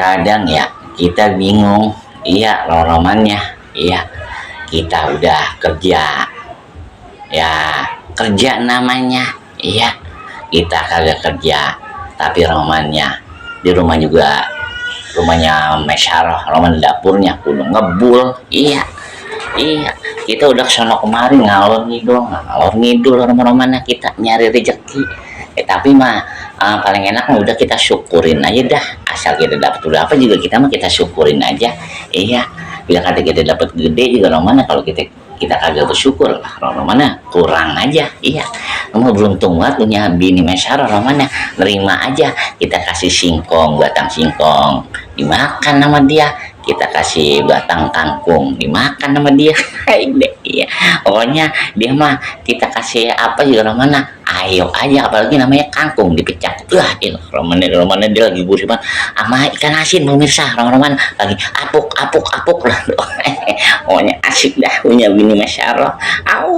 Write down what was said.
Kadang ya kita bingung, iya romannya, iya kita udah kerja, ya kerja namanya, iya kita kagak kerja, tapi romannya di rumah juga, rumahnya Mesyarah, roman dapurnya kudu ngebul, iya iya kita udah sono kemari ngalor ngidul romannya kita nyari rezeki, tapi mah paling enak mah udah kita syukurin aja dah, asal kita dapat udah apa juga kita mah kita syukurin aja, iya bila kata kita dapat gede juga romana, kalau kita kagak bersyukur romana kurang aja, iya kamu beruntung banget punya bini Mesyarah romana, nerima aja kita kasih singkong, batang singkong dimakan sama dia, kita kasih batang kangkung dimakan sama dia. Iya pokoknya dia mah kita kasih apa juga romana ayo aja, apalagi namanya kangkung dipecah, wah romana dia lagi buru banget sama ikan asin pemirsa, roman lagi apuk lah. Pokoknya asik dah punya bini Mesyarah. Au